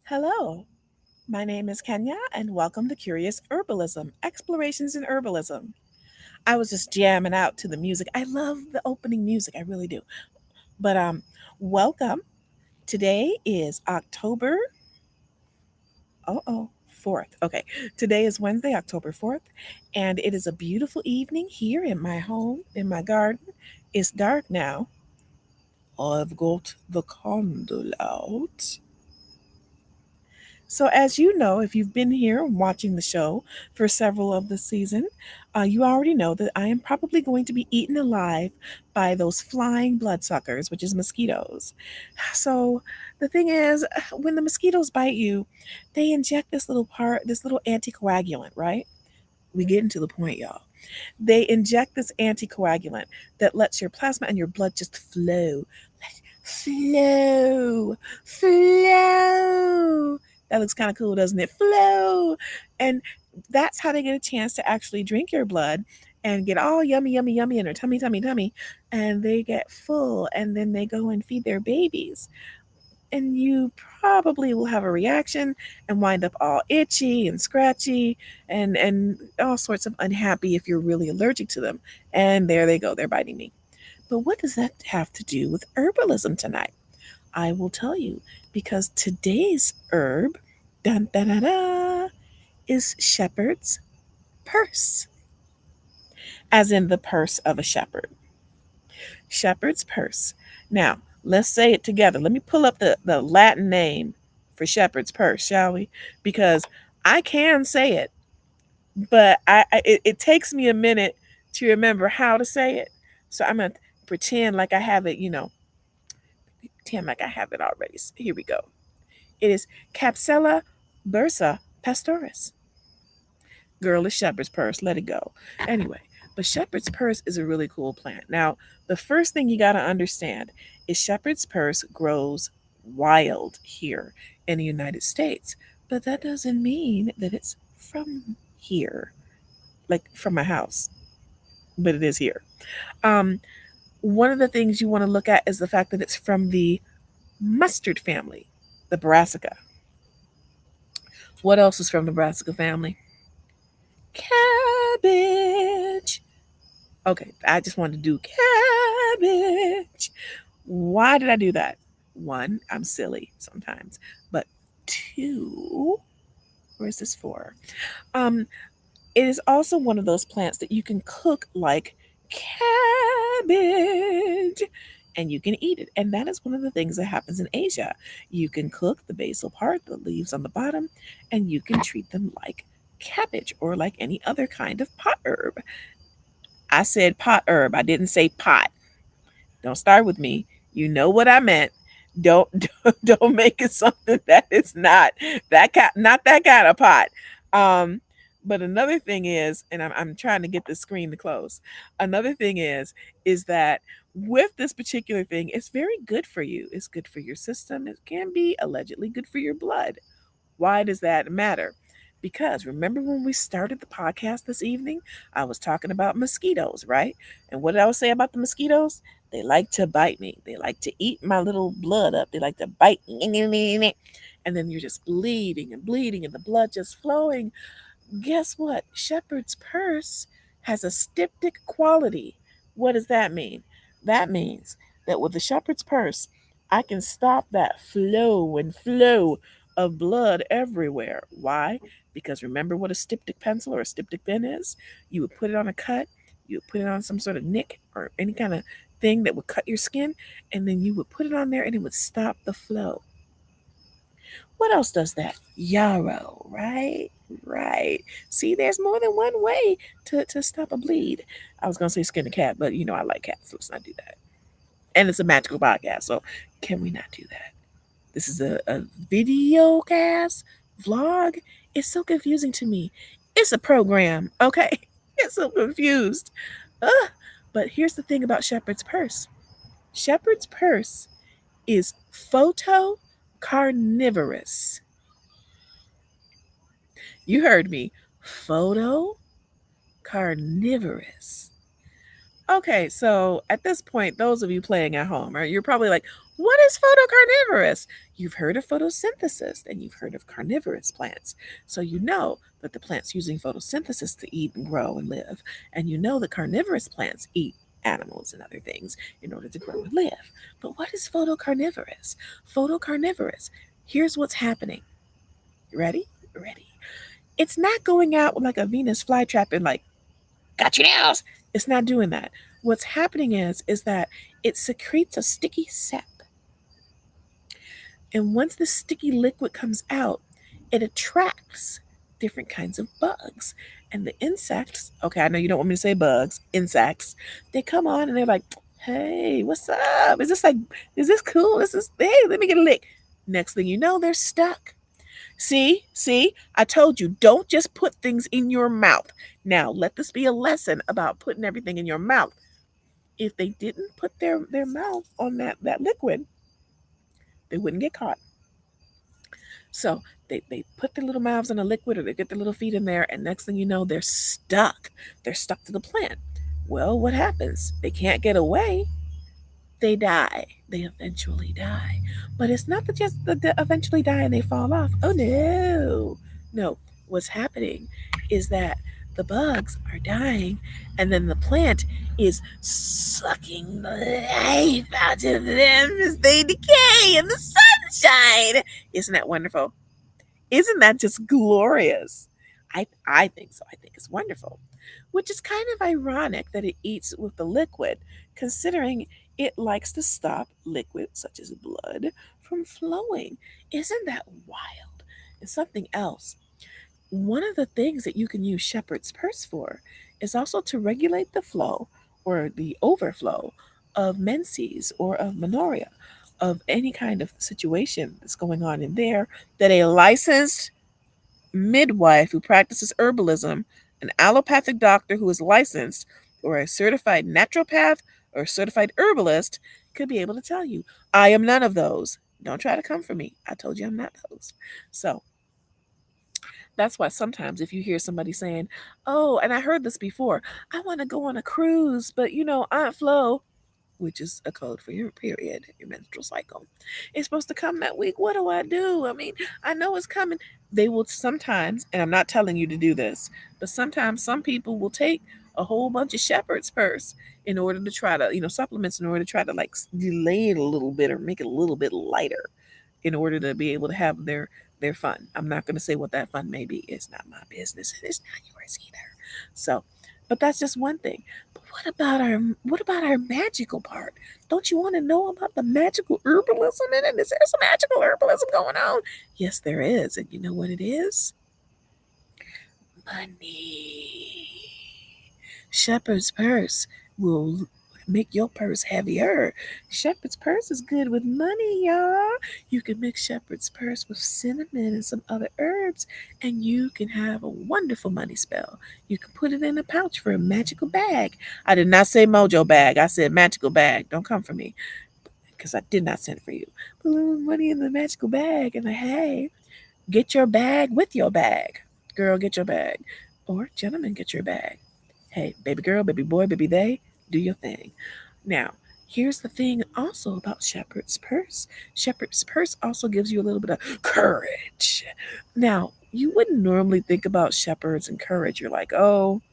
Hello, my name is Kenya, and welcome to Curious Herbalism, Explorations in Herbalism. I was just jamming out to the music. I love the opening music, I really do. But welcome. Today is October 4th. Okay, today is Wednesday, October 4th, and it is a beautiful evening here in my home, in my garden. It's dark now. I've got the candle out. So, as you know, if you've been here watching the show for several of the season, you already know that I am probably going to be eaten alive by those flying bloodsuckers, which is mosquitoes. So, the thing is, when the mosquitoes bite you, they inject this little anticoagulant, right? We getting to the point, y'all. They inject this anticoagulant that lets your plasma and your blood just flow. Flow, flow. That looks kind of cool, doesn't it? Flow. And that's how they get a chance to actually drink your blood and get all yummy, yummy, yummy in their tummy, tummy, tummy. And they get full and then they go and feed their babies. And you probably will have a reaction and wind up all itchy and scratchy and all sorts of unhappy if you're really allergic to them. And there they go, they're biting me. But what does that have to do with herbalism tonight? I will tell you, because today's herb, dun, dun, dun, dun, is shepherd's purse, as in the purse of a shepherd. Shepherd's purse. Now, let's say it together. Let me pull up the Latin name for shepherd's purse, shall we? Because I can say it, but it takes me a minute to remember how to say it. So I'm going to pretend like I have it, pretend like I have it already. So here we go. It is Capsella bursa pastoris. Girl, it's shepherd's purse. Let it go. Anyway, but shepherd's purse is a really cool plant. Now, the first thing you got to understand is shepherd's purse grows wild here in the United States, but that doesn't mean that it's from here, like from my house, but it is here. Um, One of the things you want to look at is the fact that it's from the mustard family, the brassica. What else is from the brassica family? Cabbage. Okay, I just wanted to do cabbage. Why did I do that? One, I'm silly sometimes, but two, where's this for? Um, it is also one of those plants that you can cook like cabbage and you can eat it. And that is one of the things that happens in Asia. You can cook the basal part, the leaves on the bottom, and you can treat them like cabbage or like any other kind of pot herb. I said pot herb. I didn't say pot. Don't start with me. You know what I meant. Don't don't make it something that it's not. Not that kind of pot. Um, but another thing is, and I'm trying to get the screen to close. Another thing is that with this particular thing, it's very good for you. It's good for your system. It can be allegedly good for your blood. Why does that matter? Because remember when we started the podcast this evening, I was talking about mosquitoes, right? And what did I say about the mosquitoes? They like to bite me. They like to eat my little blood up. They like to bite. And then you're just bleeding and bleeding and the blood just flowing. Guess what? Shepherd's purse has a styptic quality. What does that mean? That means that with the shepherd's purse, I can stop that flow of blood everywhere. Why? Because remember what a styptic pencil or a styptic pen is? You would put it on a cut, you would put it on some sort of nick or any kind of thing that would cut your skin, and then you would put it on there and it would stop the flow. What else does that? Yarrow, right? Right. See, there's more than one way to stop a bleed. I was going to say skin a cat, but I like cats, so let's not do that. And it's a magical podcast, so can we not do that? This is a video cast, vlog. It's so confusing to me. It's a program, okay? It's so confused. Ugh. But here's the thing about shepherd's purse. Shepherd's purse is photocarnivorous. You heard me. Photocarnivorous. Okay, so at this point, those of you playing at home, right, you're probably like, what is photocarnivorous? You've heard of photosynthesis and you've heard of carnivorous plants. So you know that the plants using photosynthesis to eat and grow and live. And you know that carnivorous plants eat animals and other things in order to grow and live. But what is photocarnivorous? Photocarnivorous. Here's what's happening. Ready? Ready. It's not going out with like a Venus flytrap and like, got your nails. It's not doing that. What's happening is that it secretes a sticky sap. And once the sticky liquid comes out, it attracts different kinds of bugs. And the insects, okay, I know you don't want me to say bugs, insects, they come on and they're like, hey, what's up? Is this cool? Hey, let me get a lick. Next thing you know, they're stuck. See, I told you, don't just put things in your mouth. Now, let this be a lesson about putting everything in your mouth. If they didn't put their mouth on that liquid, they wouldn't get caught. So they put their little mouths on the liquid or they get their little feet in there, and next thing you know, they're stuck. They're stuck to the plant. Well, what happens? They can't get away. They die. They eventually die. But it's not that just that they eventually die and they fall off. Oh no. No. What's happening is that the bugs are dying and then the plant is sucking the life out of them as they decay in the sunshine. Isn't that wonderful? Isn't that just glorious? I think so. I think it's wonderful. Which is kind of ironic that it eats with the liquid, considering it likes to stop liquid such as blood from flowing. Isn't that wild? And something else. One of the things that you can use shepherd's purse for is also to regulate the flow or the overflow of menses or of menorrhea, of any kind of situation that's going on in there that a licensed midwife who practices herbalism, an allopathic doctor who is licensed, or a certified naturopath or a certified herbalist could be able to tell you. I am none of those. Don't try to come for me. I told you I'm not those. So that's why sometimes if you hear somebody saying, oh, and I heard this before, I want to go on a cruise, but Aunt Flo, which is a code for your period, your menstrual cycle, is supposed to come that week. What do I do? I mean, I know it's coming. They will sometimes, and I'm not telling you to do this, but sometimes some people will take a whole bunch of shepherd's purse in order to try to, supplements in order to try to like delay it a little bit or make it a little bit lighter in order to be able to have their fun. I'm not going to say what that fun may be. It's not my business and it's not yours either. So, but that's just one thing. But what about our magical part? Don't you want to know about the magical herbalism in it? Is there some magical herbalism going on? Yes, there is. And you know what it is? Money. Shepherd's purse will make your purse heavier. Shepherd's purse is good with money, y'all. You can mix shepherd's purse with cinnamon and some other herbs, and you can have a wonderful money spell. You can put it in a pouch for a magical bag. I did not say mojo bag. I said magical bag. Don't come for me because I did not send for you. Put a little money in the magical bag and hey, get your bag with your bag. Girl, get your bag. Or gentlemen, get your bag. Hey, baby girl, baby boy, baby they, do your thing. Now, here's the thing also about shepherd's purse. Shepherd's purse also gives you a little bit of courage. Now, you wouldn't normally think about shepherds and courage. You're like, oh,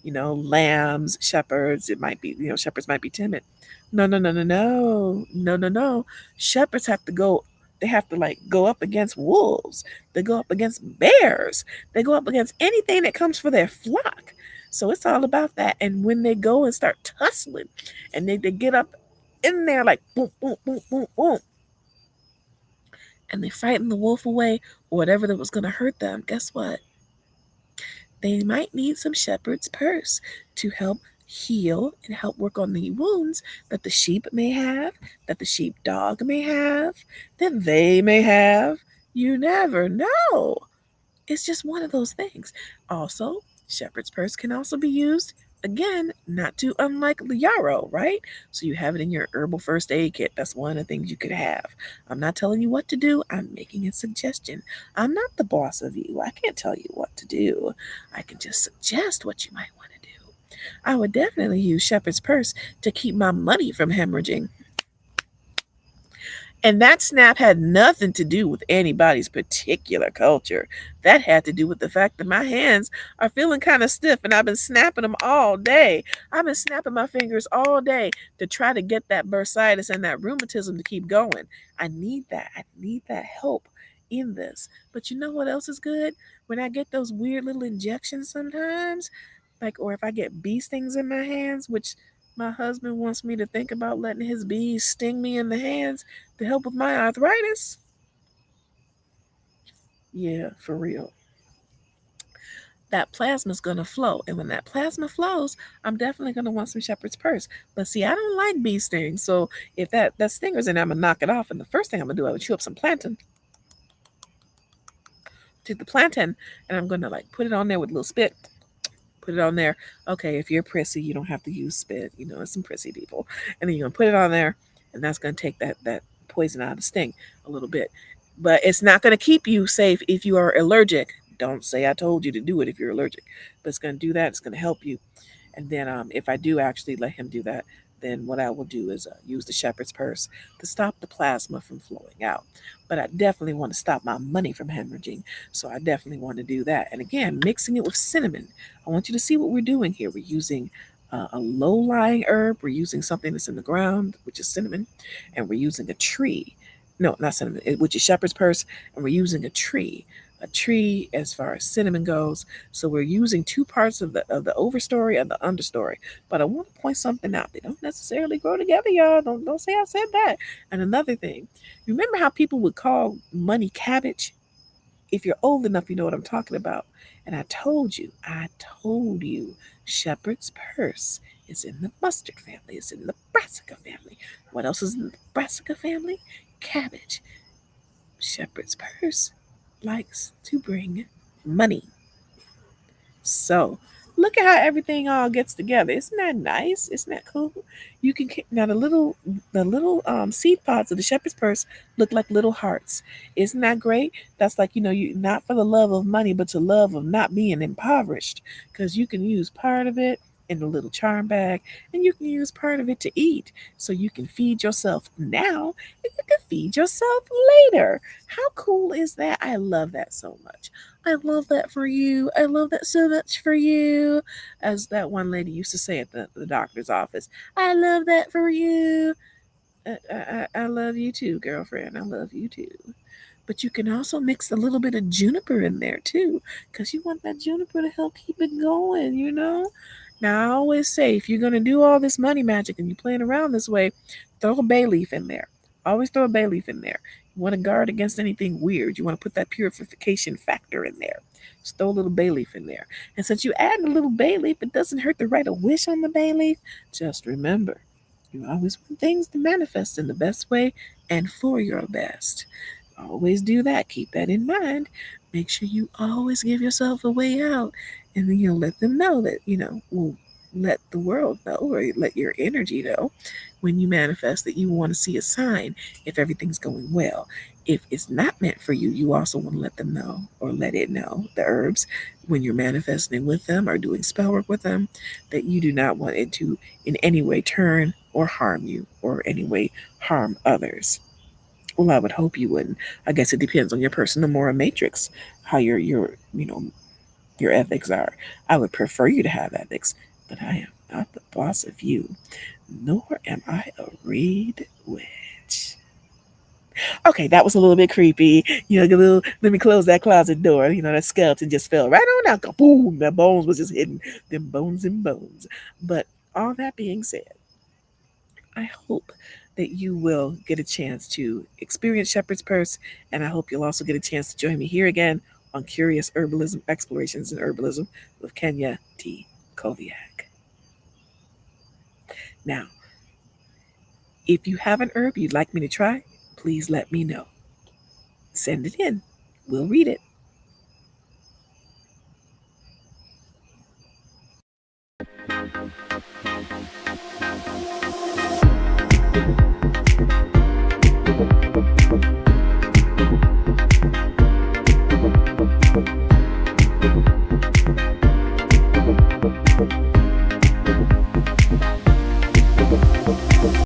lambs, shepherds. It might be, shepherds might be timid. No, no, no, no, no, no, no, no. Shepherds have to go. They have to like go up against wolves. They go up against bears. They go up against anything that comes for their flock. So it's all about that. And when they go and start tussling, and they get up in there like boom, boom, boom, boom, boom, and they frighten the wolf away or whatever that was going to hurt them, guess what? They might need some shepherd's purse to help heal and help work on the wounds that the sheep may have, that the sheepdog may have, that they may have. You never know. It's just one of those things. Also, shepherd's purse can also be used Again, not too unlike the yarrow, right? So you have it in your herbal first aid kit. That's one of the things you could have. I'm not telling you what to do. I'm making a suggestion. I'm not the boss of you. I can't tell you what to do. I can just suggest what you might want to do. I would definitely use shepherd's purse to keep my money from hemorrhaging. And that snap had nothing to do with anybody's particular culture. That had to do with the fact that my hands are feeling kind of stiff and I've been snapping them all day. I've been snapping my fingers all day to try to get that bursitis and that rheumatism to keep going. I need that. I need that help in this. But you know what else is good? When I get those weird little injections sometimes, like, or if I get bee stings in my hands, which my husband wants me to think about letting his bees sting me in the hands to help with my arthritis. Yeah, for real. That plasma's gonna flow. And when that plasma flows, I'm definitely gonna want some shepherd's purse. But see, I don't like bee stings. So if that stinger's in there, I'm gonna knock it off. And the first thing I'm gonna do, I would chew up some plantain. Take the plantain and I'm gonna like put it on there with a little spit. Put it on there. Okay, if you're prissy, you don't have to use spit. You know, it's some prissy people. And then you're gonna put it on there, and that's gonna take that poison out of the sting a little bit. But it's not gonna keep you safe if you are allergic. Don't say I told you to do it if you're allergic. But it's gonna do that. It's gonna help you. And then if I do actually let him do that, then what I will do is use the shepherd's purse to stop the plasma from flowing out. But I definitely want to stop my money from hemorrhaging. So I definitely want to do that. And again, mixing it with cinnamon. I want you to see what we're doing here. We're using a low lying herb. We're using something that's in the ground, which is cinnamon. And we're using a tree. No, not cinnamon, which is shepherd's purse. And we're using a tree. A tree as far as cinnamon goes. So we're using two parts of the overstory and the understory. But I want to point something out. They don't necessarily grow together, y'all. Don't say I said that. And another thing, remember how people would call money cabbage? If you're old enough, you know what I'm talking about. And I told you, shepherd's purse is in the mustard family. It's in the brassica family. What else is in the brassica family? Cabbage. Shepherd's purse likes to bring money. So look at how everything all gets together. Isn't that nice? Isn't that cool? You can now the little seed pods of the shepherd's purse look like little hearts. Isn't that great? That's like, you not for the love of money, but to love of not being impoverished. Because you can use part of it in a little charm bag, and you can use part of it to eat. So you can feed yourself now, and you can feed yourself later. How cool is that? I love that so much. I love that for you. I love that so much for you. As that one lady used to say at the doctor's office, I love that for you. I love you too, girlfriend. I love you too. But you can also mix a little bit of juniper in there too, because you want that juniper to help keep it going. Now, I always say if you're going to do all this money magic and you're playing around this way, throw a bay leaf in there. Always throw a bay leaf in there. You want to guard against anything weird. You want to put that purification factor in there. Just throw a little bay leaf in there. And since you add a little bay leaf, it doesn't hurt to write a wish on the bay leaf. Just remember, you always want things to manifest in the best way and for your best. Always do that. Keep that in mind. Make sure you always give yourself a way out. And then you'll let them know that, well, let the world know or let your energy know when you manifest that you want to see a sign if everything's going well. If it's not meant for you, you also want to let them know or let it know, the herbs, when you're manifesting with them or doing spell work with them, that you do not want it to in any way turn or harm you or any way harm others. Well, I would hope you wouldn't. I guess it depends on your personal moral matrix, how your ethics are. I would prefer you to have ethics, but I am not the boss of you, nor am I a reed witch. Okay, that was a little bit creepy. Let me close that closet door. That skeleton just fell right on out. Boom! The bones was just hidden. Them bones and bones. But all that being said, I hope that you will get a chance to experience Shepherd's Purse, and I hope you'll also get a chance to join me here again on Curious Herbalism Explorations in Herbalism with Kenya T. COVIAK. Now, if you have an herb you'd like me to try, please let me know. Send it in. We'll read it.